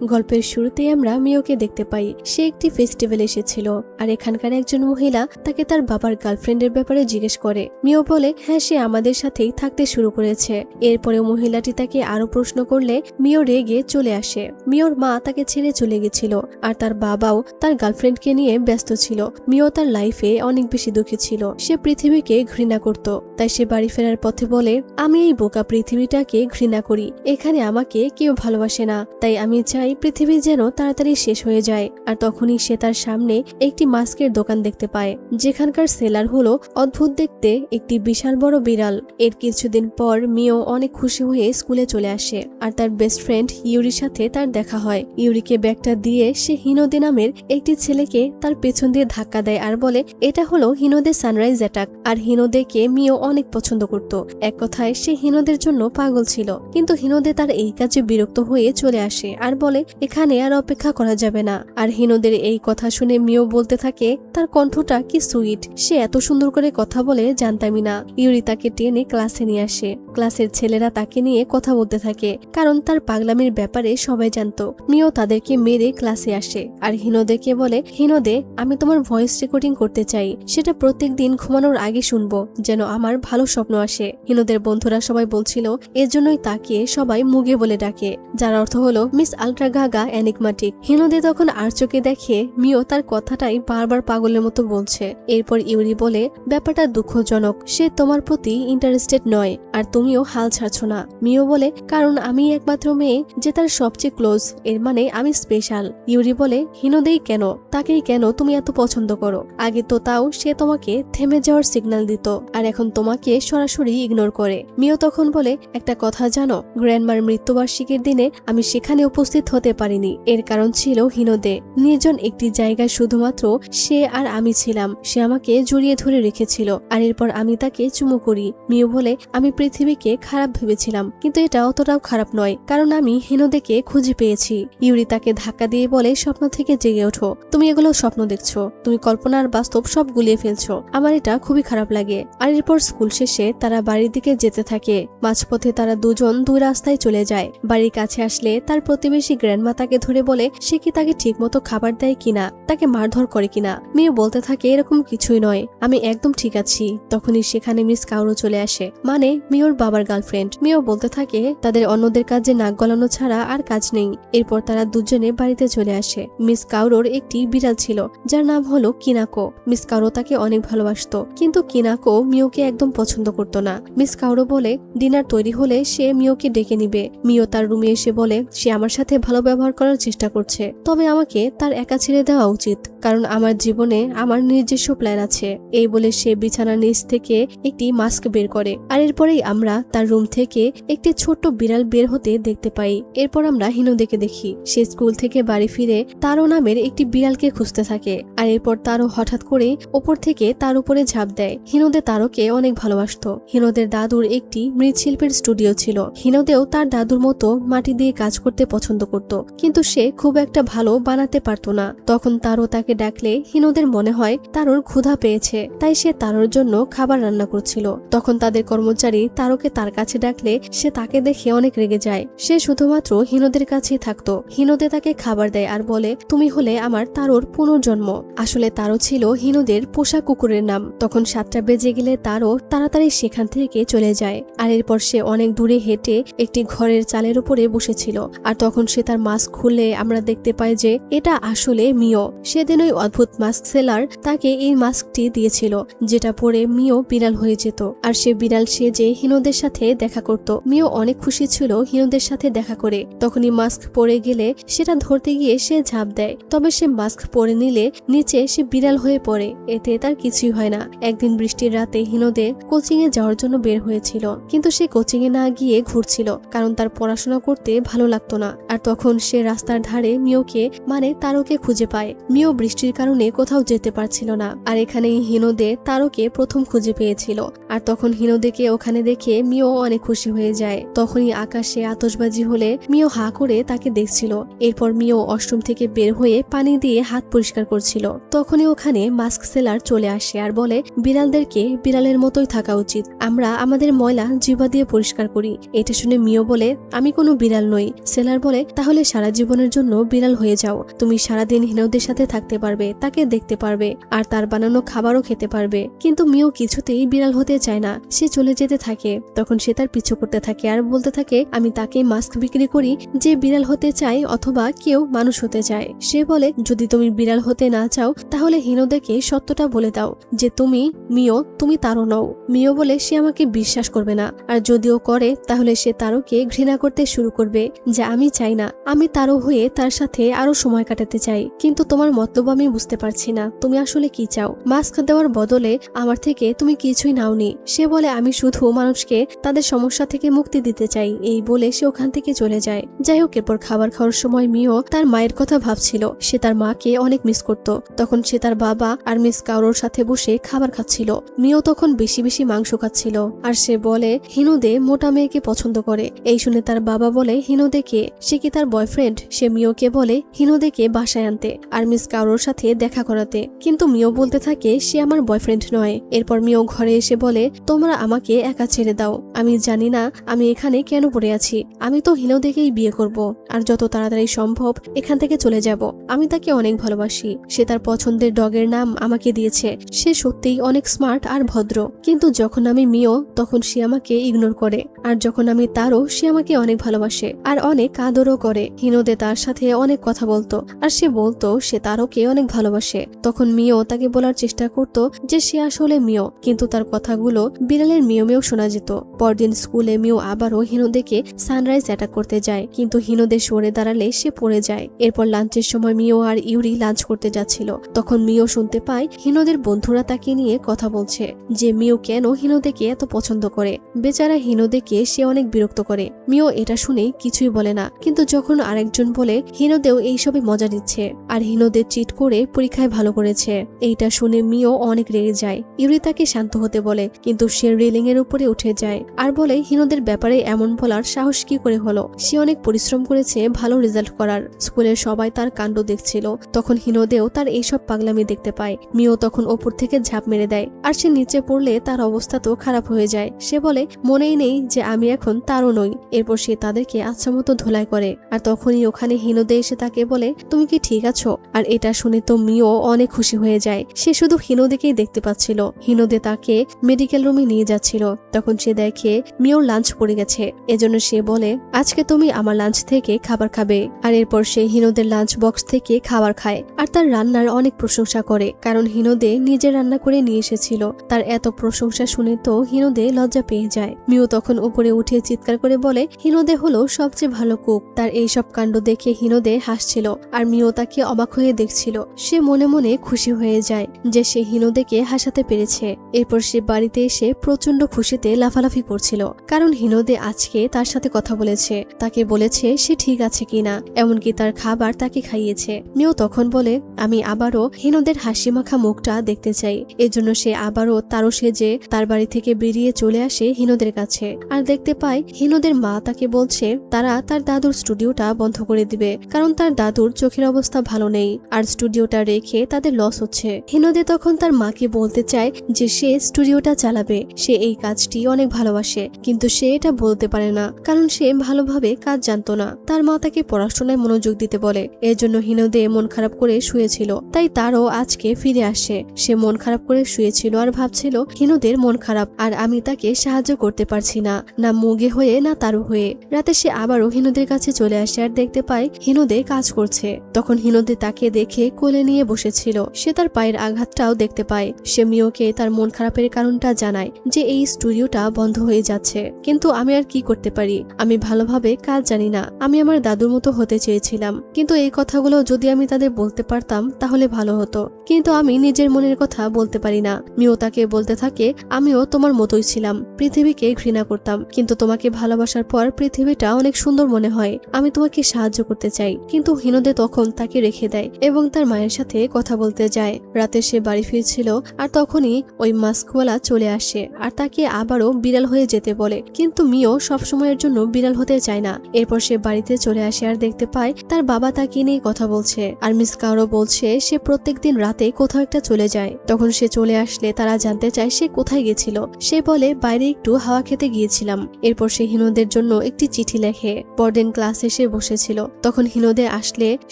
গল্পের শুরুতেই আমরা মিওকে দেখতে পাই। সে একটি ফেস্টিভ্যালে এসেছিল আর এখানকার একজন মহিলা তাকে তার বাবার গার্লফ্রেন্ডের ব্যাপারে জিজ্ঞেস করে। মিও বলে হ্যাঁ, সে আমাদের সাথেই থাকতে শুরু করেছে। এরপরে মহিলাটি তাকে আরো প্রশ্ন করলে মিও রেগে চলে আসে। মিওর মা তাকে ছেড়ে চলে গেছিল আর তার বাবাও তার গার্লফ্রেন্ডকে নিয়ে ব্যস্ত ছিল। মিও তার লাইফে অনেক বেশি দুঃখী ছিল। সে পৃথিবীকে ঘৃণা করত। তাই সে বাড়ি ফেরার পথে বলে, আমি এই বোকা পৃথিবীটাকে ঘৃণা করি। এখানে আমাকে কেউ ভালোবাসে না। তাই আমি চাই পৃথিবী যেন তাড়াতাড়ি শেষ হয়ে যায়। আর তখনই সে তার সামনে একটি মাস্কের দোকান দেখতে পায়, যেখানকার সেলার হলো অদ্ভুত দেখতে একটি বিশাল বড় বিড়াল। এর কিছুদিন পর মিও অনেক খুশি হয়ে স্কুলে চলে আসে আর তার বেস্ট ফ্রেন্ড ইউরির সাথে তার দেখা হয়। ইউরিকে ব্যাগটা দিয়ে সে হিনোদে নামের একটি ছেলেকে তার পেছন দিয়ে ধাক্কা দেয় আর বলে এটা হলো হিনোদে সানরাইজ অ্যাটাক। আর হিনোদেকে মিও অনেক পছন্দ করত। এক কথায় সে হিনোদের জন্য পাগল ছিল। কিন্তু হিনোদে তার এই কাজে বিরক্ত হয়ে চলে আসে আর বলে এখানে আর অপেক্ষা করা যাবে না। আর হিনোদের এই কথা শুনে মিও বলতে থাকে তার কণ্ঠটা কি সুইট, সে এত সুন্দর করে কথা বলে জানতামই না। ইউরি তাকে টেনে ক্লাসে নিয়ে আসে। ক্লাসের ছেলেরা তাকে নিয়ে কথা বলতে থাকে, কারণ তার পাগলামির ব্যাপারে সবাই জানতো। মিও তাদেরকে মেরে ক্লাসে আসে আর হিনোদেকে বলে, হিনোদে আমি তোমার ভয়েস রেকর্ডিং করতে চাই, সেটা প্রত্যেকদিন ঘুমানোর আগে শুনবো, যেন আমার ভালো স্বপ্ন আসে। হিনোদের বন্ধুরা সবাই বলছিল এর জন্যই তাকে সবাই মুগে বলে ডাকে, যার অর্থ হলো মিস আলট্রা গাগা এনিগমাটিক। হিনোদে তখন আর চোখে দেখে মিও তার কথাটাই বারবার পাগলের মতো বলছে। এরপর ইউরি বলে ব্যাপারটা দুঃখজনক, সে তোমার প্রতি ইন্টারেস্টেড নয় আর তুমিও হাল ছাড়ছো না। মিও বলে কারণ আমি একমাত্র মেয়ে যে তার সবচেয়ে ক্লোজ, এর মানে আমি স্পেশাল। ইউরি বলে হিনোদেই কেন, তাকেই কেন তুমি এত পছন্দ করো? আগে তো তাও সে তোমাকে থেমে যাওয়ার সিগন্যাল দিত আর এখন তোমাকে সরাসরি ইগনোর করে। মিও তখন বলে একটা কথা জানো, গ্র্যান্ডমার মৃত্যুবার্ষিকীর দিনে আমি সেখানে উপস্থিত হতে পারিনি। এর কারণ ছিল হিনোদে। নির্জন একটি জায়গায় শুধুমাত্র সে আর আমি ছিলাম। সে আমাকে জড়িয়ে ধরে রেখেছিল আর এরপর আমি তাকে চুমু করি। মিও বলে আমি পৃথিবীকে খারাপ ভেবেছিলাম, কিন্তু এটা অতটাও খারাপ নয়, কারণ আমি হিনোদেকে খুঁজে পেয়েছি। ইউরি তাকে ধাক্কা দিয়ে বলে স্বপ্ন থেকে জেগে ওঠো, তুমি এগুলো স্বপ্ন দেখছো, তুমি কল্পনা আর বাস্তব সব গুলিয়ে ফেলছো। আমার এটা খুবই খারাপ লাগে। আর এরপর স্কুল শেষে তারা বাড়ির দিকে যেতে থাকে। মাঝপথে তারা দুজন দুই রাস্তায় চলে যায়। বাড়ির কাছে আসলে তার প্রতিবেশী গ্র্যান্ডমা তাকে ধরে বলে সে কি তাকে ঠিক মতো খাবার দেয় কিনা, তাকে মারধর করে কিনা। মিও বলতে থাকে এরকম কিছুই নয়, আমি একদম ঠিক আছি। তখনই সেখানে মিস কাউরো চলে আসে, মানে মিওর বাবার গার্লফ্রেন্ড। মিও বলতে থাকে তাদের অন্যদের কাজে নাক গলানো ছাড়া আর কাজ নেই। এরপর তারা দুজনে বাড়িতে চলে আসে। মিস কাউরোর একটি বিড়াল ছিল যার নাম হলো কিনাকো। মিস কাউরো তাকে অনেক ভালোবাসতো, কিন্তু কিনাকো মিওকে একদম পছন্দ করতো না। মিস কাউরো বলে ডিনার তৈরি হলে সে মিওকে ডেকে নিবে। মিও তার রুমে এসে বলে সে আমার সাথে ভালো ব্যবহার করার চেষ্টা করছে, তবে আমাকে তার একা ছেড়ে দেওয়া উচিত, কারণ আমার জীবনে আমার নিজস্ব প্ল্যান আছে। এই বলে সে বিছানার নিচ থেকে একটি মাস্ক বের করে আর এরপরেই আমরা তার রুম থেকে একটি ছোট্ট বিড়াল বের হতে দেখতে পাই। এরপর আমরা হিনোদেকে দেখি সে স্কুল থেকে বাড়ি ফিরে তারো নামের একটি বিড়ালকে খুঁজতে থাকে আর এরপর তারও হঠাৎ করে ওপর থেকে তার উপরে ঝাঁপ দেয়। হিনোদে তারোকে অনেক ভালোবাসতো। হিনোদের দাদুর একটি মৃৎশিল্পের স্টুডিও ছিল। হিনোদেও তার দাদুর মতো মাটি দিয়ে কাজ করতে পছন্দ করত, কিন্তু সে খুব একটা ভালো বানাতে পারতো না। তখন তারও তাকে ডাকলে হিনোদের মনে হয় তারোর ক্ষুধা পেয়েছে, তাই সে তারোর জন্য খাবার রান্না করছিল। তখন তাদের কর্মচারী তারোকে তার কাছে ডাকলে সে তাকে দেখে অনেক রেগে যায়। সে শুধুমাত্র হিনোদের কাছেই থাকতো। হিনোদে তাকে খাবার দেয় আর বলে তুমি হলে আমার তারোর পুনর্জন্ম। আসলে তারো ছিল হিনোদের পোষা কুকুরের নাম। তখন 7টা বেজে গেলে তারও তাড়াতাড়ি সেখান থেকে চলে যায় আর এরপর সে অনেক দূরে হেঁটে একটি ঘরের চালের উপরে বসেছিল। আর তখন সে তার মাস্ক খুললে আমরা দেখতে পাই যে এটা আসলে মিও। সেদিন ওই অদ্ভুত মাস্ক সেলার তাকে এই মাস্কটি দিয়েছিল, যেটা পরে মিও বিড়াল হয়ে যেত আর সে বিড়াল সেজে হিনোদের সাথে দেখা করত। মিও অনেক খুশি ছিল হিনোদের সাথে দেখা করে। তখনই মাস্ক পরে গেলে সেটা ধরতে গিয়ে সে ঝাঁপ দেয়, তবে সে মাস্ক পরে নিলে নিচে সে বিড়াল হয়ে পড়ে। এতে তার কিছুই হয় না। একদিন বৃষ্টির রাতে হিনোদে কোচিং এ যাওয়ার জন্য বের হয়েছিল, কিন্তু সে কোচিং এ না গিয়ে ঘুরছিল, কারণ তার পড়াশোনা করতে ভালো লাগতো না। আর তখন সে রাস্তার ধারে মিওকে মানে তারোকে খুঁজে পায়। মিও বৃষ্টির কারণে কোথাও যেতে পারছিল না, আর এখানেই হিনোদে তারোকে প্রথম খুঁজে পেয়েছিল। আর তখন হিনোদেকে ওখানে দেখে মিও অনেক খুশি হয়ে যায়। তখনই আকাশে আতশবাজি হলে মিও হা করে তাকে দেখছিল। এরপর মিও ওয়াশরুম থেকে বের হয়ে পানি দিয়ে হাত পরিষ্কার করছিল। তখনই ওখানে মাস্ক সেলার চলে আসে আর বলে বিড়ালদেরকে বিড়ালের মতোই থাকা উচিত, আমরা আমাদের ময়লা জিহ্বা দিয়ে পরিষ্কার করি। এটা শুনে মিও বলে আমি কোনো বিড়াল নই। সেলার বলে তাহলে তাহলে সারা জীবনের জন্য বিড়াল হয়ে যাও। তুমি সারাদিন হিনোদের সাথে থাকতে পারবে, তাকে দেখতে পারবে আর তার বানানো খাবারও খেতে পারবে। কিন্তু মিও কিছুতেই বিড়াল হতে চায় না। সে চলে যেতে থাকে। তখন সে তার পিছু করতে থাকে আর বলতে থাকে, আমি তাকে মাস্ক বিক্রি করি যে বিড়াল হতে চায় অথবা কেউ মানুষ হতে চায়। সে বলে, যদি তুমি বিড়াল হতে না চাও তাহলে হিনোদেরকে সত্যটা বলে দাও যে তুমি মিও, তুমি তারও নও। মিও বলে সে আমাকে বিশ্বাস করবে না, আর যদিও করে তাহলে সে তারোকে ঘৃণা করতে শুরু করবে। যে আমি চাই না, আমি তারও হয়ে তার সাথে আরো সময় কাটাতে চাই। কিন্তু তোমার মতলব আমি বুঝতে পারছি না, তুমি আসলে কি চাও? মাস্ক দেওয়ার বদলে আমার থেকে তুমি কিছুই নাওনি। সে বলে, আমি শুধু মানুষকে তাদের সমস্যা থেকে মুক্তি দিতে চাই। এই বলে সে ওখান থেকে চলে যায়। যাই হোক, এরপর খাবার খাওয়ার সময় মিও তার মায়ের কথা ভাবছিল। সে তার মাকে অনেক মিস করত। তখন সে তার বাবা আর মিস কাউরোর সাথে বসে খাবার খাচ্ছিল। মিও তখন বেশি বেশি মাংস খাচ্ছিল। আর সে বলে, হিনোদে মোটা মেয়েকে পছন্দ করে। এই শুনে তার বাবা বলে, হিনোদেকে? সে কি তার বয়ফ্রেন্ড? সে মিওকে বলে হিনোদেকে বাসায় আনতে আর মিস কাউরোর সাথে দেখা করাতে। কিন্তু মিও বলতে থাকে, সে আমার বয়ফ্রেন্ড নয়। এরপর মিও ঘরে এসে বলে, তোমরা আমাকে একা ছেড়ে দাও। আমি জানি না আমি এখানে কেন পড়ে আছি। আমি তো হিনোদেকেই বিয়ে করব আর যত তাড়াতাড়ি সম্ভব এখান থেকে চলে যাব। আমি তাকে অনেক ভালোবাসি। সে তার পছন্দের ডগের নাম আমাকে দিয়েছে। সে সত্যিই অনেক স্মার্ট আর ভদ্র। কিন্তু যখন আমি মিও তখন সে আমাকে ইগনোর করে, আর যখন আমি তারও সে আমাকে অনেক ভালোবাসে আর অনেক আদরও করে। হিনোদে তার সাথে অনেক কথা বলতো আর সে বলতো সে তারোকে অনেক ভালোবাসে। তখন মিও তাকে বলার চেষ্টা করত যে সে আসলে মিও, কিন্তু তার কথাগুলো বিড়ালের মিও মিও শোনা যেত। পরদিন স্কুলে মিও আবারও হিনোদেকে সানরাইজ অ্যাটাক করতে যায়, কিন্তু হিনোদে সরে দাঁড়ালে সে পড়ে যায়। এরপর লাঞ্চের সময় মিও আর ইউরি লাঞ্চ করতে যাচ্ছিল। তখন মিও শুনতে পায় হিনোদের বন্ধুরা তাকে নিয়ে কথা বলছে যে মিও কেন হিনোদেকে এত পছন্দ করে। বেচারা হিনোদেকে সে অনেক বিরক্ত করে। মিও এটা শুনে কিছুই বলে না, কিন্তু যখন আরেকজন বলে হিনোদেও এইসবে মজা দিচ্ছে আর হিনোদে চিট করে পরীক্ষায় ভালো করেছে, এইটা শুনে মিও অনেক রেগে যায়। ইউরি তাকে শান্ত হতে বলে, কিন্তু সে রেলিং এর উপরে উঠে যায় আর বলে হিনোদের ব্যাপারে এমন বলার সাহস কি করে হলো? সে অনেক পরিশ্রম করেছে ভালো রেজাল্ট করার। স্কুলের সবাই তার কাণ্ড দেখছিল। তখন হিনোদেও তার এইসব পাগলামি দেখতে পায়। মিও তখন ওপর থেকে ঝাঁপ মেরে দেয় আর সে নিচে পড়লে তার অবস্থা তো খারাপ হয়ে যায়। সে বলে, মনেই নেই যে আমি এখন তারও নই। এরপর সে তাদেরকে আচ্ছা মতো ধোলাই করে আর তখনই ওখানে হিনোদে এসে তাকে বলে, তুমি কি ঠিক আছো? আর এটা শুনে তো মিও অনেক খুশি হয়ে যায়। সে শুধু হিনোদেকেই দেখতে পাচ্ছিল। হিনোদে তাকে মেডিকেল রুমে নিয়ে যাচ্ছিল। তখন সে দেখে মিওর লাঞ্চ পড়ে গেছে। এজন্য সে বলে, আজকে তুমি আমার লাঞ্চ থেকে খাবার খাবে। আর এরপর সে হিনোদের লাঞ্চ বক্স থেকে খাবার খায় আর তার রান্নার অনেক প্রশংসা করে, কারণ হিনোদে নিজে রান্না করে নিয়ে এসেছিল। তার এত প্রশংসা শুনে তো হিনোদে লজ্জা পেয়ে যায়। মিও তখন উপরে উঠে চিৎকার করে বলে, হিনোদে হলো সবচেয়ে ভালো কুক। তার এইসব কাণ্ড দেখে হিনোদে হাসছিল আর মিও তাকে অবাক হয়ে দেখছিল। সে মনে মনে খুশি হয়ে যায় যে সে হিনোদেকে হাসাতে পেরেছে। এরপর সে বাড়িতে এসে প্রচন্ড খুশিতে লাফালাফি করছিল, কারণ হিনোদে আজকে তার সাথে কথা বলেছে, তাকে বলেছে সে ঠিক আছে কিনা, এমনকি তার খাবার তাকে খাইয়েছে। মিও তখন বলে, আমি আবারও হিনোদের হাসি মাখা মুখটা দেখতে চাই। এজন্য সে আবারও তারও সেজে তার বাড়ি থেকে বেরিয়ে চলে আসে হিনোদের কাছে আর দেখতে পায় হিনোদের মা তাকে বলছে তারা তার দাদুর স্টুডিওটা বন্ধ করে দিবে, কারণ তার দাদুর চোখের অবস্থা ভালো নেই আর স্টুডিওটা রেখে তাদের লস হচ্ছে। হিনোদে তখন তার মাকে বলতে চায় যে সে স্টুডিওটা চালাবে, সে এই কাজটি অনেক ভালোবাসে, কিন্তু সে এটা বলতে পারে না কারণ সে ভালোভাবে কাজ জানতো না। তার মা তাকে পড়াশোনায় মনোযোগ দিতে বলে। এর জন্য হিনোদে মন খারাপ করে শুয়েছিল, তাই তারও আজকে ফিরে আসে। সে মন খারাপ করে শুয়েছিল আর ভাবছিল হিনোদের মন খারাপ আর আমি তাকে সাহায্য করতে পারছি না, না মুগে হয়ে না তারও হয়ে। রাতে সে আবারও হিনোদের কাছে চলে আসে আর দেখতে পায় হিনোদে কাজ করছে। তখন হিনোদে তাকে দেখে কোলে নিয়ে বসেছিল। সে তার পায়ের আঘাতটাও দেখতে পায়। সে মিওকে তার মন খারাপের কারণটা জানায় যে এই স্টুডিওটা বন্ধ হয়ে যাচ্ছে, কিন্তু আমি আর কি করতে পারি, আমি ভালোভাবে কাজ জানি না, আমি আমার দাদুর মতো হতে চেয়েছিলাম, কিন্তু এই কথাগুলো যদি আমি তাদের বলতে পারতাম তাহলে ভালো হতো, কিন্তু আমি নিজের মনের কথা বলতে পারি না। মিও তাকে বলতে থাকে, আমিও তোমার মতোই ছিলাম, পৃথিবীকে ঘৃণা করতাম, কিন্তু তোমাকে ভালোবাসার পর পৃথিবীটা অনেক সুন্দর মনে হয়, আমি তোমাকে সাহায্য করতে চাই। কিন্তু হিনোদে তখন তাকে রেখে দেয় এবং তার মায়ের সাথে কথা বলতে যায়। রাতে সে বাড়ি ফিরছিল আর তখনই ওই মাস্কওয়ালা চলে আসে আর তাকে আবারও বিড়াল হয়ে যেতে বলে, কিন্তু মিও সবসময়ের জন্য বিড়াল হতে চায় না। এরপর সে বাড়িতে চলে আসে আর দেখতে পায় তার বাবা তাকে নিয়ে কথা বলছে আর মিস কাউরো বলছে সে প্রত্যেকদিন রাতে কোথাও একটা চলে যায়। তখন সে চলে আসলে তারা জানতে চায় সে কোথায় গেছিল। সে বলে, বাইরে একটু হাওয়া খেতে গিয়েছিলাম। এরপর সে হিনোদের জন্য একটি চিঠি লেখে। পরদিন ক্লাসে সে চেয়ারে বসেছিল। তখন হিনোদে আসলে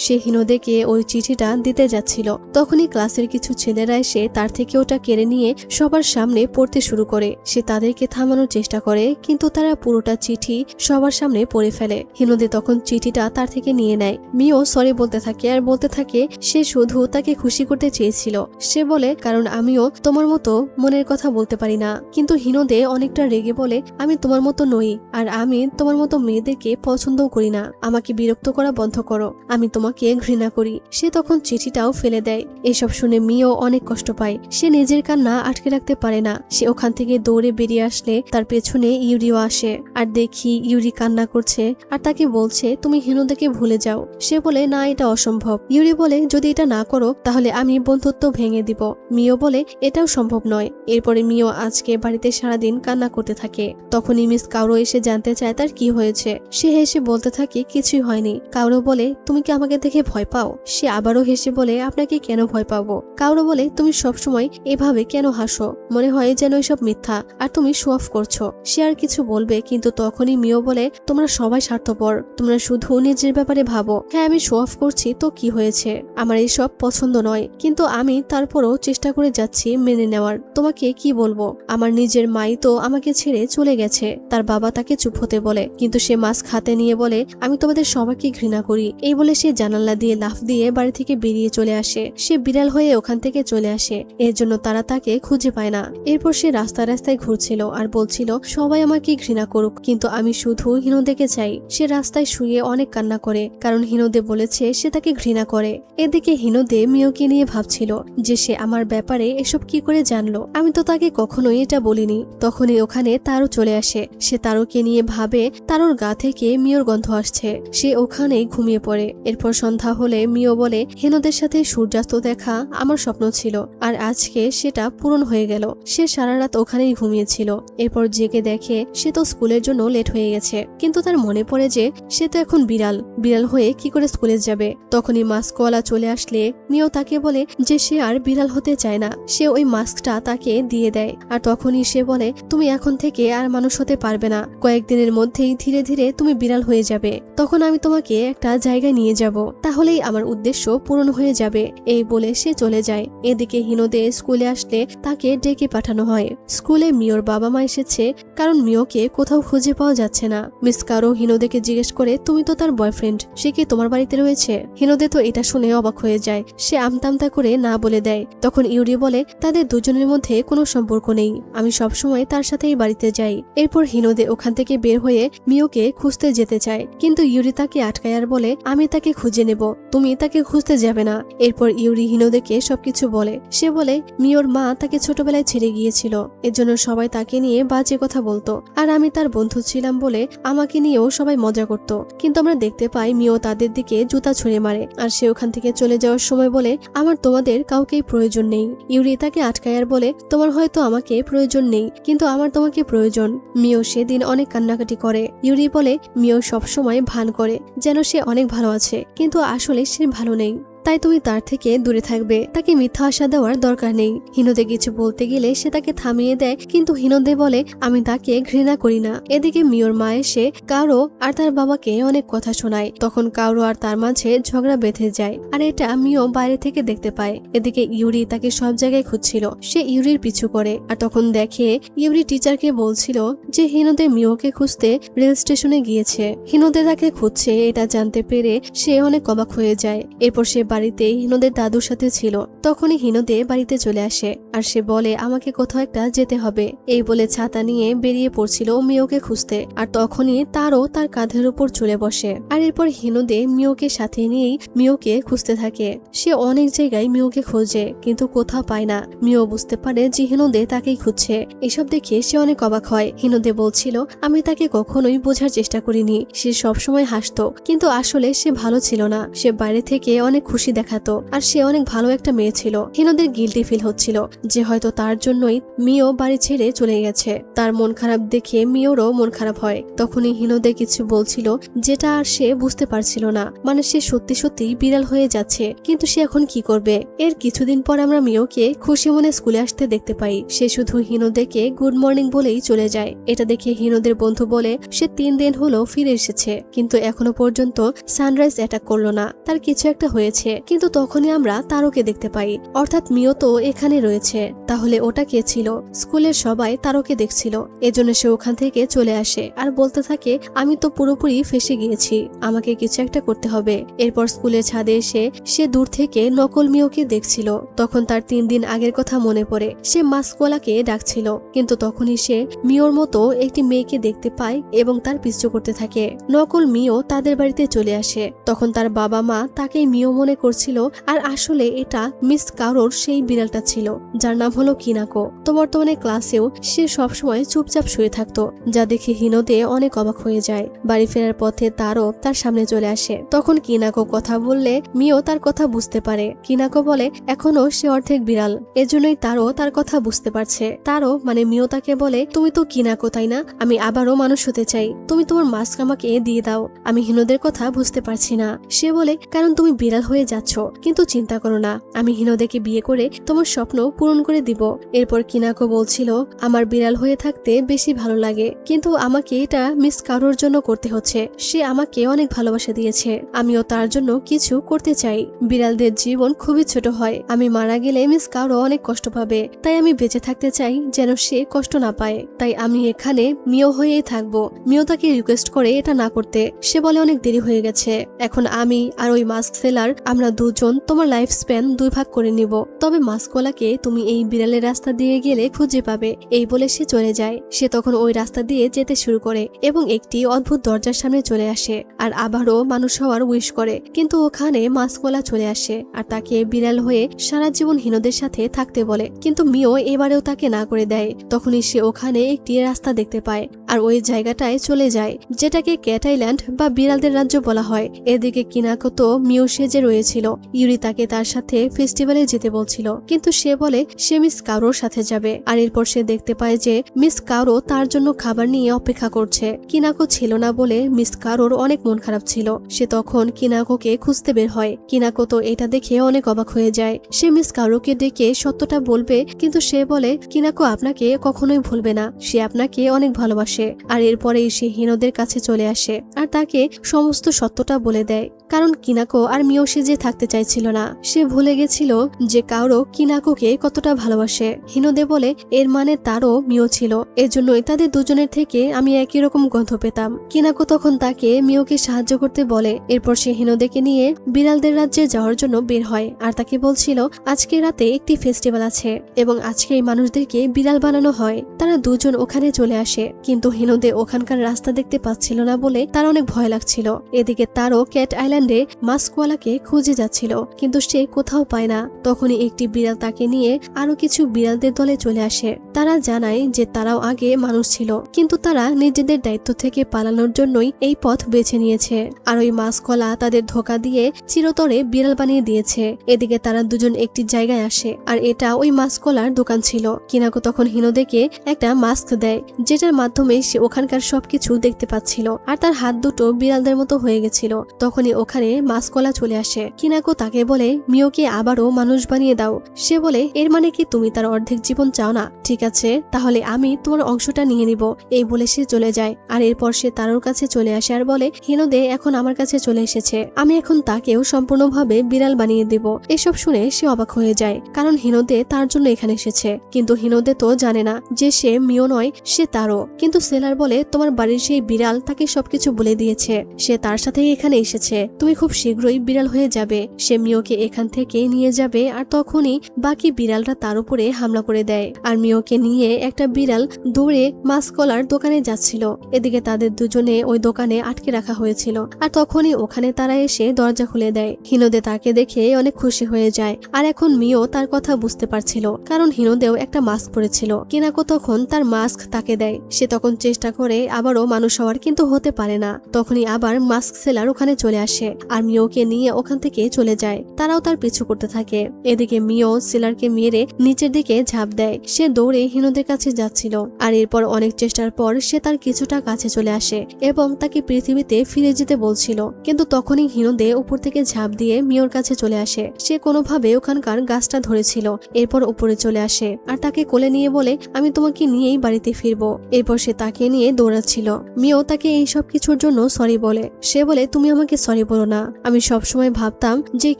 সে হিনোদেকে ওই চিঠিটা দিতে যাচ্ছিল। তখনই ক্লাসের কিছু ছেলেরা এসে তার থেকে ওটা কেড়ে নিয়ে সবার সামনে পড়তে শুরু করে। সে তাদেরকে থামানোর চেষ্টা করে, কিন্তু তারা পুরোটা চিঠি সবার সামনে পড়ে ফেলে। হিনোদে তখন চিঠিটা তার থেকে নিয়ে নেয়। মিও সরি বলতে থাকে আর বলতে থাকে সে শুধু তাকে খুশি করতে চেয়েছিল। সে বলে, কারণ আমিও তোমার মতো মনের কথা বলতে পারি না। কিন্তু হিনোদে অনেকটা রেগে বলে, আমি তোমার মতো নই, আর আমি তোমার মতো মেয়েদেরকে পছন্দও করি না। আমাকে বিরক্ত করা বন্ধ করো, আমি তোমাকে ঘৃণা করি। সে তখন চিঠিটাও ফেলে দেয়। এসব শুনে মিও অনেক কষ্ট পায়। সে নিজের কান্না আটকে রাখতে পারে না। সে ওখান থেকে দৌড়ে বেরিয়ে আসলে তার পেছনে ইউরিও আসে, আর দেখি ইউরি কান্না করছে আর তাকে বলছে তুমি হিনোদেকে ভুলে যাও। সে বলে, না, এটা অসম্ভব। ইউরি বলে, যদি এটা না করো তাহলে আমি বন্ধুত্ব ভেঙে দিব। মিও বলে, এটাও সম্ভব নয়। এরপরে মিও আজকে বাড়িতে সারাদিন কান্না করতে থাকে। তখনই মিস কাউরো এসে জানতে চায় তার কি হয়েছে। সে হেসে বলতে থাকে কিছুই হয়নি। কাউরো বলে, তুমি কি আমাকে দেখে ভয় পাও? সে আবারও হেসে বলে, আপনাকে কেন ভয় পাবো? কাউরো বলে, তুমি সবসময় এভাবে কেন হাসো? মনে হয় যেন এসব মিথ্যা আর তুমি শো অফ করছো। সে আর কিছু বলবে, কিন্তু তখনই মিও বলে, তোমরা সবাই স্বার্থপর, তোমরা শুধু নিজের ব্যাপারে ভাবো। হ্যাঁ, আমি শো অফ করছি তো কি হয়েছে? আমার এইসব পছন্দ নয়, কিন্তু আমি তারপরও চেষ্টা করে যাচ্ছি মেনে নেওয়ার। তোমাকে কি বলবো, আমার নিজের মাই তো আমাকে ছেড়ে চলে গেছে। তার বাবা তাকে চুপ হতে বলে, কিন্তু সে মাস্ক হাতে নিয়ে বলে, আমি তোমাদের সবাইকে ঘৃণা করি। এই বলে সে জানালা দিয়ে লাফ দিয়ে বাড়ি থেকে বেরিয়ে চলে আসে। সে বিড়াল হয়ে ওখান থেকে চলে আসে, এর জন্য তারা তাকে খুঁজে পায় না। এরপর সে রাস্তায় রাস্তায় ঘুরছিল আর বলছিল সবাই আমাকে ঘৃণা করুক, কিন্তু আমি শুধু হিনোদেকে চাই। সে রাস্তায় শুয়ে অনেক কান্না করে, কারণ হিনোদে বলেছে সে তাকে ঘৃণা করে। এদিকে হিনোদে মিওকে নিয়ে ভাবছিল যে সে আমার ব্যাপারে এসব কি করে জানলো, আমি তো তাকে কখনোই এটা বলিনি। তখনই ওখানে তারও চলে আসে। সে তারোকে নিয়ে ভাবে তারোর গা থেকে মিওর গন্ধ আসছে। সে ওখানেই ঘুমিয়ে পড়ে। এরপর সন্ধ্যা হলে মিও বলে, হিনোদের সাথে সূর্যাস্ত দেখা আমার স্বপ্ন ছিল, আর আজকে সেটা পূরণ হয়ে গেল। সে সারা রাত ওখানেই ঘুমিয়েছিল। এরপর জেগে দেখে সে তো স্কুলের জন্য লেট হয়ে গেছে, কিন্তু তার মনে পড়ে যে সে তো এখন বিড়াল, বিড়াল হয়ে কি করে স্কুলে যাবে। তখনই মাস্কওয়ালা চলে আসলে মিও তাকে বলে যে সে আর বিড়াল হতে চায় না। সে ওই মাস্কটা তাকে দিয়ে দেয়, আর তখনই সে বলে, তুমি এখন থেকে আর মানুষ হতে পারবে না। কয়েকদিনের মধ্যেই ধীরে ধীরে তুমি বিড়াল হয়ে যাবে। তখন আমি তোমাকে একটা জায়গায় নিয়ে যাব, তাহলেই আমার উদ্দেশ্য পূরণ হয়ে যাবে। এই বলে সে চলে যায়। এদিকে হিনোদে স্কুলে আসলে তাকে ডেকে পাঠানো হয়। স্কুলে মিওর বাবা মা এসেছে, কারণ মিওকে কোথাও খুঁজে পাওয়া যাচ্ছে না। মিস কারো হিনোদেকে জিজ্ঞেস করে, তুমি তো তার বয়ফ্রেন্ড, সে কি তোমার বাড়িতে রয়েছে? হিনোদে তো এটা শুনে অবাক হয়ে যায়। সে আমতামতা করে না বলে দেয়। তখন ইউরি বলে, তাদের দুজনের মধ্যে কোনো সম্পর্ক নেই, আমি সবসময় তার সাথেই বাড়িতে যাই। এরপর হিনোদে ওখান থেকে বের হয়ে মিওকে খুঁজতে যেতে চায়, কিন্তু ইউরি তাকে আটকায় আর বলে, আমি তাকে খুঁজে নেব, তুমি তাকে খুঁজতে যাবে না। এরপর ইউরি হিনোদেকে সবকিছু বলে। সে বলে, মিওর মা তাকে ছোটবেলায় ছেড়ে গিয়েছিল, এজন্য সবাই তাকে নিয়ে বাজে কথা বলতো, আর আমি তার বন্ধু ছিলাম বলে আমাকে নিয়েও সবাই মজা করত। কিন্তু আমরা দেখতে পাই মিও তাদের দিকে জুতা ছুঁড়ে মারে, আর সে ওখান থেকে চলে যাওয়ার সময় বলে, আমার তোমাদের কাউকেই প্রয়োজন নেই। ইউরি তাকে আটকায় আর বলে, তোমার হয়তো আমাকে প্রয়োজন নেই, কিন্তু আমার তোমাকে প্রয়োজন। মিও সেদিন অনেক কান্নাকাটি করে। ইউরি বলে, মিও সবসময় ভান করে যেন সে অনেক ভালো আছে, কিন্তু আসলে সে ভালো নেই, তাই তুমি তার থেকে দূরে থাকবে, তাকে মিথ্যা আশা দেওয়ার দরকার নেই। হিনোদে কিছু বলতে গেলে সে তাকে থামিয়ে দেয়, কিন্তু হিনোদে বলে, আমি তাকে ঘৃণা করি না। এদিকে মিওর মা এসে কারো আর তার বাবাকে অনেক কথা শোনায়। তখন কারো আর তার মাঝে ঝগড়া বেঁধে যায়, আর এটা মিও বাইরে থেকে দেখতে পায়। এদিকে ইউরি তাকে সব জায়গায় খুঁজছিল। সে ইউরির পিছু করে, আর তখন দেখে ইউরি টিচারকে বলছিল যে হিনোদে মিওকে খুঁজতে রেল স্টেশনে গিয়েছে। হিনোদে তাকে খুঁজছে এটা জানতে পেরে সে অনেক অবাক হয়ে যায়। এরপর সে বাড়িতে হিনোদের দাদুর সাথে ছিল। তখনই হিনোদে বাড়িতে চলে আসে, আর সে বলে, আমাকে কোথাও একটা যেতে হবে। এই বলে ছাতা নিয়ে বেরিয়ে পড়ছিল মিওকে খুঁজতে, আর তখনই তারও তার কাঁধের উপর চলে বসে। আর এরপর হিনোদে মিওকে সাথে নিয়েই মিওকে খুঁজতে থাকে। সে অনেক জায়গায় মিওকে খোঁজে, কিন্তু কোথাও পায় না। মিও বুঝতে পারে যে হিনোদে তাকেই খুঁজছে। এসব দেখে সে অনেক অবাক হয়। হিনোদে বলছিল, আমি তাকে কখনোই বোঝার চেষ্টা করিনি, সে সবসময় হাসতো, কিন্তু আসলে সে ভালো ছিল না। সে বাইরে থেকে অনেক খুশি খুশি দেখাতো আর সে অনেক ভালো একটা মেয়ে ছিল। হিনোদের গিল্টি ফিল হচ্ছিল যে হয়তো তার জন্যই মিও বাড়ি ছেড়ে চলে গেছে। তার মন খারাপ দেখে মিওরও মন খারাপ হয়। তখনই হিনোদের কিছু বলছিল যেটা আর সে বুঝতে পারছিল না, মানে সে সত্যি সত্যি বিড়াল হয়ে যাচ্ছে, কিন্তু সে এখন কি করবে। এর কিছুদিন পর আমরা মিওকে খুশি মনে স্কুলে আসতে দেখতে পাই। সে শুধু হিনোদেরকে গুড মর্নিং বলেই চলে যায়। এটা দেখে হিনোদের বন্ধু বলে সে 3 দিন হলো ফিরে এসেছে, কিন্তু এখনো পর্যন্ত সানরাইজ অ্যাটাক করলো না, তার কিছু একটা হয়েছে। কিন্তু তখনই আমরা তারোকে দেখতে পাই, অর্থাৎ মিও তো এখানে রয়েছে। তাহলে ওটা কে ছিল? স্কুলের সবাই তারোকে দেখছিল, এজন্য সে ওখান থেকে চলে আসে আর বলতে থাকে আমি তো পুরোপুরি ফেসে গিয়েছি, আমাকে কিছু একটা করতে হবে। এরপর স্কুলের ছাদে এসে সে দূর থেকে নকল মিওকে দেখছিল। তখন তার 3 দিন আগের কথা মনে পড়ে। সে মাস্কওয়ালাকে ডাকছিল, কিন্তু তখনই সে মিওর মতো একটি মেয়েকে দেখতে পায় এবং তার পিছু করতে থাকে। নকল মিও তাদের বাড়িতে চলে আসে। তখন তার বাবা মা তাকে মিও মনে করছিল, আর আসলে এটা মিস কারোর সেই বিড়ালটা ছিল যার নাম হলো কিনাকো। তো বর্তমানে ক্লাসেও সে সবসময় চুপচাপ শুয়ে থাকতো, যা দেখে হিনোদে অনেক অবাক হয়ে যায়। বাড়ি ফেরার পথে তারও তার সামনে চলে আসে। তখন কিনাকো কথা বললে মিও তার কথা বুঝতে পারে। কিনাকো বলে এখনো সে অর্ধেক বিড়াল, এজন্যই তারও তার কথা বুঝতে পারছে। তারও মানে মিও তাকে বলে তুমি তো কিনাকো তাই না, আমি আবারও মানুষ হতে চাই, তুমি তোমার মাস্ক আমাকে দিয়ে দাও, আমি হিনোদের কথা বুঝতে পারছি না। সে বলে কারণ তুমি বিড়াল হয়ে যাচ্ছ, কিন্তু চিন্তা করো না, আমি হিনোদেরকে বিয়ে করে তোমার স্বপ্ন পূরণ করে দিব। এরপর কিনাকো বলছিল আমার বিড়াল হয়ে থাকতে বেশি ভালো লাগে, কিন্তু আমাকে এটা মিস কারোর জন্য করতে হচ্ছে। সে আমাকে অনেক ভালোবাসা দিয়েছে, আমিও তার জন্য কিছু করতে চাই। বিড়ালদের জীবন খুবই ছোট হয়, আমি মারা গেলে মিস কারো অনেক কষ্ট পাবে, তাই আমি বেঁচে থাকতে চাই যেন সে কষ্ট না পায়। তাই আমি এখানে মিও হয়েই থাকবো। মিও তাকে রিকোয়েস্ট করে এটা না করতে। সে বলে অনেক দেরি হয়ে গেছে, এখন আমি আর ওই মাস্ক সেলার আমরা দুজন তোমার লাইফ স্প্যান 2 ভাগ করে নিব, তবে মাস্কওয়ালাকে তুমি এই বিড়ালের রাস্তা দিয়ে গেলে খুঁজে পাবে। এই বলে সে চলে যায়। সে তখন ওই রাস্তা দিয়ে যেতে শুরু করে এবং একটি অদ্ভুত দরজার সামনে চলে আসে আর আবারও মানুষ হওয়ার উইশ করে, কিন্তু ওখানে মাস্কওয়ালা চলে আসে আর তাকে বিড়াল হয়ে সারা জীবন হিনোদের সাথে থাকতে বলে, কিন্তু মিও এবারেও তাকে না করে দেয়। তখনই সে ওখানে একটি রাস্তা দেখতে পায় আর ওই জায়গাটায় চলে যায়, যেটাকে ক্যাট আইল্যান্ড বা বিড়ালদের রাজ্য বলা হয়। এদিকে কিনাকো তো মিও সেজে রয়েছিল। ইউরি তাকে তার সাথে ফেস্টিভ্যালে যেতে বলছিল, কিন্তু সে বলে সে মিস কারোর সাথে যাবে। আর এরপর সে দেখতে পায় যে মিস কারো তার জন্য খাবার নিয়ে অপেক্ষা করছে। কিনাকো ছিল না বলে মিস কারোর অনেক মন খারাপ ছিল। সে তখন কিনাকোকে খুঁজতে বের হয়। কিনাকো তো এটা দেখে অনেক অবাক হয়ে যায়। সে মিস কারোকে ডেকে সত্যটা বলবে, কিন্তু সে বলে কিনাকো আপনাকে কখনোই ভুলবে না, সে আপনাকে অনেক ভালোবাসে। আর এরপরেই সে হিনোদের কাছে চলে আসে আর তাকে সমস্ত সত্যটা বলে দেয়, কারণ কিনাকো আর মিও সেজে থাকতে চাইছিল না। সে ভুলে গেছিল যে কারো কিনাকোকে কতটা ভালোবাসে। হিনোদে বলে এর মানে তারও মিও ছিল, এজন্যই তাদের দুজনের থেকে আমি একই রকম গন্ধ পেতাম। কিনাকো তখন তাকে মিওকে সাহায্য করতে বলে। এরপর সে হিনোদেকে নিয়ে বিড়ালদের রাজ্যে যাওয়ার জন্য বের হয় আর তাকে বলছিল আজকে রাতে একটি ফেস্টিভ্যাল আছে এবং আজকে এই মানুষদেরকে বিড়াল বানানো হয়। তারা দুজন ওখানে চলে আসে, কিন্তু হিনোদে ওখানকার রাস্তা দেখতে পাচ্ছিল না বলে তার অনেক ভয় লাগছিল। এদিকে তারও ক্যাট আইল্যান্ডে মাস্কওয়ালাকে খুঁজে যাচ্ছিল, কিন্তু সে কোথাও পায় না। তখনই একটি বিড়াল তাকে নিয়ে আরো কিছু বিড়ালদের দলে চলে আসে। তারা জানায় যে তারাও আগে মানুষ ছিল, কিন্তু তারা নিজেদের দায়িত্ব থেকে পালানোর জন্যই এই পথ বেছে নিয়েছে। আর ওই মাস্কওয়ালা তাদের ধোকা দিয়ে চিরতরে বিড়াল বানিয়ে দিয়েছে। এদিকে তারা দুজন একটি জায়গায় আসে আর এটা ওই মাস্কওয়ালার দোকান ছিল। কিনাকো তখন হিনোদেকে একটা মাস্ক দেয়, যেটার মাধ্যমে সে ওখানকার সবকিছু দেখতে পাচ্ছিল আর তার হাত দুটো বিড়ালদের মতো হয়ে গেছিল। তখনই ওখানে মাস্কওয়ালা চলে আসে। কিনাকো তাকে বলে মিওকে আবারও মানুষ বানিয়ে দাও। সে বলে এর মানে কি তুমি তার অর্ধেক জীবন চাও না? ঠিক আছে, তাহলে আমি তোমার অংশটা নিয়ে নিব। এই বলে সে চলে যায়। আর এরপর সে তারোর কাছে চলে আসে আর বলে হিনোদে এখন আমার কাছে চলে এসেছে, আমি এখন তাকেও সম্পূর্ণভাবে বিড়াল বানিয়ে দিব। এসব শুনে সে অবাক হয়ে যায়, কারণ হিনোদে তার জন্য এখানে এসেছে। কিন্তু হিনোদে তো জানে না যে সে মিও নয়, সে তারও। কিন্তু সেলার বলে তোমার বাড়ির সেই বিড়াল তাকে সবকিছু বলে দিয়েছে, সে তার সাথে এখানে এসেছে, তুমি খুব শীঘ্রই বিড়াল হয়ে যাবে। সে মিওকে এখান থেকে নিয়ে যাবে আর তখনই বাকি বিড়ালরা তার উপরে হামলা করে দেয়। আর মিওকে নিয়ে একটা বিড়াল দৌড়ে মাস্কওয়ালার দোকানে যাচ্ছিল। এদিকে তাদের দুজনে ওই দোকানে আটকে রাখা হয়েছিল আর তখনই ওখানে তারা এসে দরজা খুলে দেয়। হিনোদে তাকে দেখে অনেক খুশি হয়ে যায়। আর এখন মিও তার কথা বুঝতে পারছিল, কারণ হিনোদেও একটা মাস্ক পরেছিল। কিনাকো তখন তার মাস্ক তাকে দেয়। সে তখন চেষ্টা করে আবারও মানুষ হওয়ার, কিন্তু হতে পারে না। তখনই আবার মাস্ক সেলার ওখানে চলে আসে আসে আর মিওকে নিয়ে ওখান থেকে চলে যায়। তারাও তার পিছু করতে থাকে। এদিকে মিও সিলারকে মেরে নিচের দিকে ঝাঁপ দেয়। সে দৌড়ে হিনোদের কাছে যাচ্ছিল আর এরপর অনেক চেষ্টার পর সে তার কিছুটা কাছে চলে আসে এবং তাকে পৃথিবীতে ফিরে যেতে বলছিল, কিন্তু তখনই হিনোদে উপর থেকে ঝাঁপ দিয়ে মিওর কাছে চলে আসে। সে কোনোভাবে ওখানকার গাছটা ধরেছিল, এরপর উপরে চলে আসে আর তাকে কোলে নিয়ে বলে, আমি তোমাকে নিয়েই বাড়িতে ফিরবো। এরপর সে তাকে নিয়ে দৌড়াচ্ছিল। মিও তাকে এই সব কিছুর জন্য সরি বলে। সে বলে, তুমি আমাকে সরি বলো না, আমি সবসময় ভাবতাম যে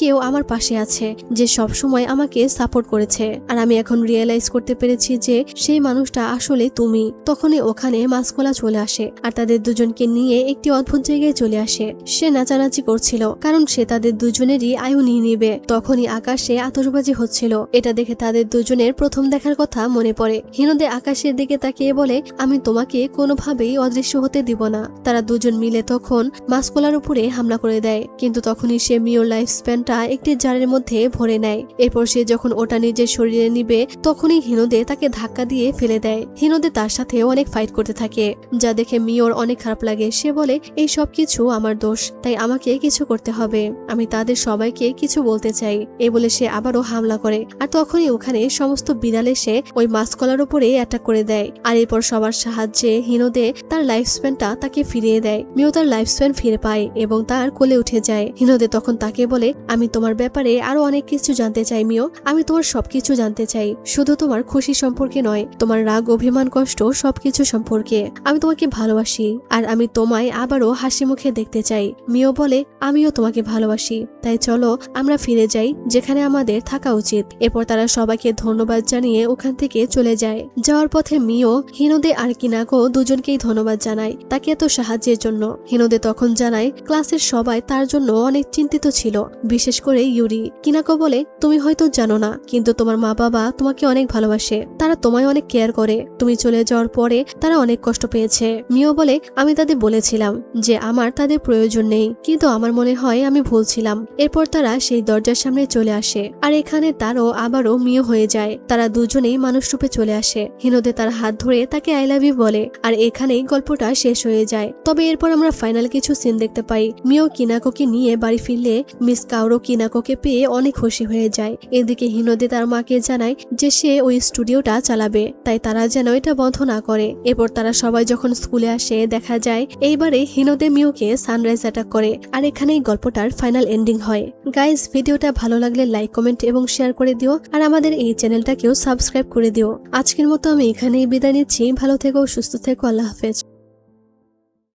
কেউ আমার পাশে আছে, যে সবসময় আমাকে সাপোর্ট করেছে, আর আমি এখন রিয়েলাইজ করতে পেরেছি যে সেই মানুষটা আসলে তুমি। তখনই ওখানে মাসকলা চলে আসে আর তাদের দুজনকে নিয়ে একটি অদ্ভুত জায়গায় চলে আসে। সে নাচানাচি করছিল কারণ সে তাদের দুজনেরই আয়ু নিয়ে নিবে। তখনই আকাশে আতশবাজি হচ্ছিল। এটা দেখে তাদের দুজনের প্রথম দেখার কথা মনে পড়ে। হিনোদে আকাশের দিকে তাকিয়ে বলে, আমি তোমাকে কোনোভাবেই অদৃশ্য হতে দিব না। তারা দুজন মিলে তখন মাসকলার উপরে হামলা করে দেয়, কিন্তু তখনই সে মিওর লাইফ স্প্যানটা একটি জারের মধ্যে ভরে নেয়। এরপর সে যখন ওটা নিজের শরীরে নিবে তখনই হিনোদে তাকে ধাক্কা দিয়ে ফেলে দেয়। হিনোদে তার সাথে অনেক ফাইট করতে থাকে, যা দেখে মিওর অনেক খারাপ লাগে। সে বলে, এই সব কিছু আমার দোষ, তাই আমাকে কিছু করতে হবে। আমি তাদের সবাইকে কিছু বলতে চাই। এই বলে সে আবারও হামলা করে আর তখনই ওখানে সমস্ত বিড়াল এসে ওই মাসকলার উপরে অ্যাটাক করে দেয়। আর এরপর সবার সাহায্যে হিনোদে তার লাইফ স্প্যানটা তাকে ফিরিয়ে দেয়। মিও তার লাইফ স্প্যান ফিরে পায় এবং তার কোলে উঠে যায়। হিনোদে তখন তাকে বলে, আমি তোমার ব্যাপারে আরো অনেক কিছু জানতে চাই মিও, আমি তোমার সবকিছু জানতে চাই, শুধু তোমার খুশি সম্পর্কে নয়, তোমার রাগ, অভিমান, কষ্ট সবকিছু সম্পর্কে। আমি তোমাকে ভালোবাসি আর আমি তোমায় আবারও হাসি মুখে দেখতে চাই। মিও বলে, আমিও তোমাকে ভালোবাসি, তাই চলো আমরা ফিরে যাই যেখানে আমাদের থাকা উচিত। এরপর তারা সবাইকে ধন্যবাদ জানিয়ে ওখান থেকে চলে যায়। যাওয়ার পথে মিও হিনোদে আর কিনাকো দুজনকেই ধন্যবাদ জানায় তাকে এত সাহায্যের জন্য। হিনোদে তখন জানায় ক্লাসের সবাই তার জন্য অনেক চিন্তিত ছিল, বিশেষ করে ইউরি। কিনাকো বলে, তুমি হয়তো জানো না, কিন্তু তোমার মা বাবা তোমাকে অনেক ভালোবাসে, তারা তোমায় অনেক কেয়ার করে। তুমি চলে যাওয়ার পরে তারা অনেক কষ্ট পেয়েছে। মিও বলে, আমি তাদের বলেছিলাম যে আমার তাদের প্রয়োজন নেই, কিন্তু আমার মনে হয় আমি ভুল ছিলাম। এরপর তারা সেই দরজার সামনে চলে আসে আর এখানে তারও আবারও মিও হয়ে যায়। তারা দুজনেই মানুষ রূপে চলে আসে। হিনোদে তার হাত ধরে তাকে আই লাভ ইউ বলে আর এখানেই গল্পটা শেষ হয়ে যায়। তবে এরপর আমরা ফাইনাল কিছু সিন দেখতে পাই। মিও কিনাকোকে নিয়ে বাড়ি ফিরলে মিস কাওরো কিনাকোকে পেয়ে অনেক খুশি হয়ে যায়। এদিকে হিনোদে তার মাকে জানায় যে সে ওই স্টুডিওটা চালাবে, তাই তারা যেন এটা বন্ধ না করে। এরপর তারা সবাই যখন স্কুলে আসে দেখা যায় এইবারে হিনোদে মিওকে সানরাইজ অ্যাটাক করে আর এখানেই গল্পটার ফাইনাল এন্ডিং হয়। গাইজ, ভিডিওটা ভালো লাগলে লাইক, কমেন্ট এবং শেয়ার করে দিও আর আমাদের এই চ্যানেলটাকেও সাবস্ক্রাইব করে দিও। আজকের মতো আমি এখানেই বিদায় নিচ্ছি। ভালো থেকো, সুস্থ থেকো, আল্লাহ হাফেজ।